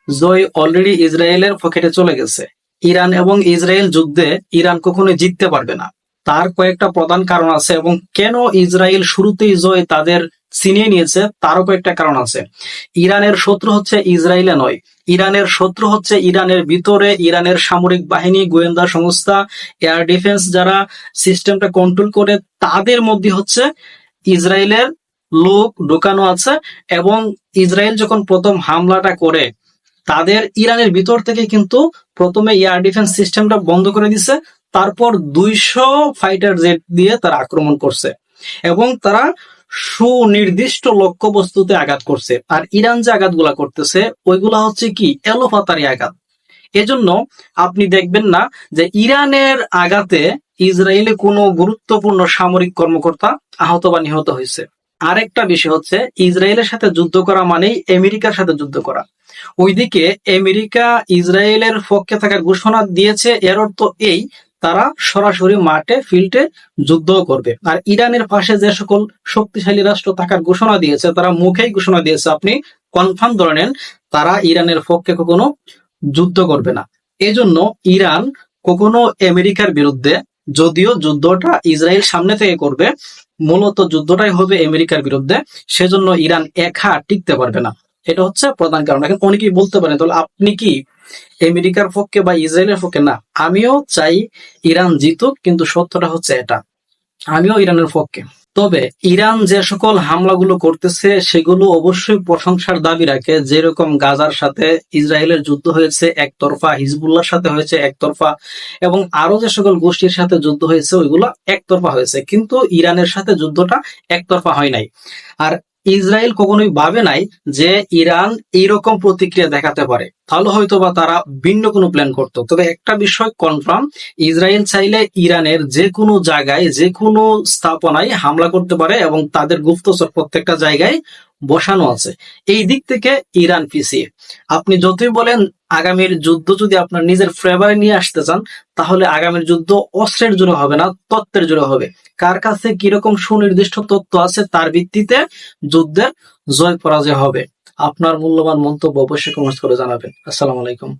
জয় already ইসরায়েলের পকেটে চলে গেছে। ইরান এবং ইসরায়েল যুদ্ধে ইরান কখনোই জিততে পারবে না। তার কয়েকটা প্রধান কারণ আছে, এবং কেন ইসরায়েল শুরুতেই জয় তাদের ছিনিয়ে নিয়েছে তারও কয়েকটা কারণ আছে। ইরানের শত্রু হচ্ছে ইসরায়েলে নয়, ইরানের শত্রু হচ্ছে ইরানের ভিতরে ইরানের সামরিক বাহিনী, গোয়েন্দা সংস্থা, এয়ার ডিফেন্স যারা সিস্টেমটা কন্ট্রোল করে তাদের মধ্যে হচ্ছে ইসরায়েলের লোক ঢুকানো আছে। এবং ইসরায়েল যখন প্রথম হামলাটা করে তাদের ইরানের ভিতর থেকে কিন্তু প্রথমে এয়ার ডিফেন্স সিস্টেমটা বন্ধ করে দিছে, তারপর 200 ফাইটার জেট দিয়ে তারা আক্রমণ করছে এবং তারা সুনির্দিষ্ট লক্ষ্যবস্তুতে আঘাত করছে। আর ইরান যে আঘাতগুলা করতেছে ওইগুলা হচ্ছে কি এলোপাতারি আঘাত। এজন্য আপনি দেখবেন না যে ইরানের আঘাতে ইসরায়েলে কোনো গুরুত্বপূর্ণ সামরিক কর্মকর্তা আহত বা নিহত হয়েছে। আরেকটা বিষয় হচ্ছে ইসরায়েলের সাথে যুদ্ধ করা মানেই আমেরিকার সাথে যুদ্ধ করা। ওইদিকে আমেরিকা ইসরায়েলের পক্ষে থাকার ঘোষণা দিয়েছে, এর অর্থ এই তারা সরাসরি মাঠে ফিল্ডে যুদ্ধ করবে। আর ইরানের পাশে যে সকল শক্তিশালী রাষ্ট্র থাকার ঘোষণা দিয়েছে তারা মুখেই ঘোষণা দিয়েছে, আপনি কনফার্ম ধরে নেন তারা ইরানের পক্ষে কখনো যুদ্ধ করবে না। এজন্য ইরান কখনো আমেরিকার বিরুদ্ধে, যদিও যুদ্ধটা ইসরায়েল সামনে থেকে করবে, মূলত যুদ্ধটাই হবে আমেরিকার বিরুদ্ধে, সেজন্য ইরান একা টিকতে পারবে না। এটা হচ্ছে প্রধান কারণ। এখন অনেকেই বলতে পারেন তাহলে আপনি কি আমেরিকার পক্ষে বা ইসরায়েলের পক্ষে? না, আমিও চাই ইরান জিতুক, কিন্তু সত্যটা হচ্ছে এটা, আমিও ইরানের পক্ষে। তবে ইরান যে সকল হামলাগুলো করতেছে সেগুলো অবশ্যই প্রশংসার দাবি রাখে। যেরকম গাজার সাথে ইসরায়েলের যুদ্ধ হয়েছে একতরফা, হিজবুল্লাহর সাথে হয়েছে একতরফা, এবং আরো যে সকল গোষ্ঠীর সাথে যুদ্ধ হয়েছে ওইগুলো একতরফা হয়েছে, কিন্তু ইরানের সাথে যুদ্ধটা একতরফা হয় নাই। আর ইসরায়েল কখনোই ভাবে নাই যে ইরান এইরকম প্রতিক্রিয়া দেখাতে পারে, তাহলে হয়তো বা তারা ভিন্ন কোনো প্ল্যান করতো। তবে একটা বিষয় কনফার্ম, ইসরায়েল চাইলে ইরানের যে কোনো জায়গায় যে কোনো স্থাপনায় হামলা করতে পারে এবং তাদের গুপ্তচর প্রত্যেকটা জায়গায় বসানো আছে। এই দিক থেকে ইরান পিছিয়ে। আপনি যতই বলেন আগামীর যুদ্ধ যদি আপনার নিজের ফেভারে নিয়ে আসতে চান, তাহলে আগামীর যুদ্ধ অস্ত্রের জোরে হবে না, তত্ত্বের জোরে হবে। কার কাছে কিরকম সুনির্দিষ্ট তথ্য আছে তার ভিত্তিতে যুদ্ধের জয় পরাজয় হবে। আপনার মূল্যবান মন্তব্য অবশ্যই কমেন্ট করে জানাবেন। আসসালামু আলাইকুম।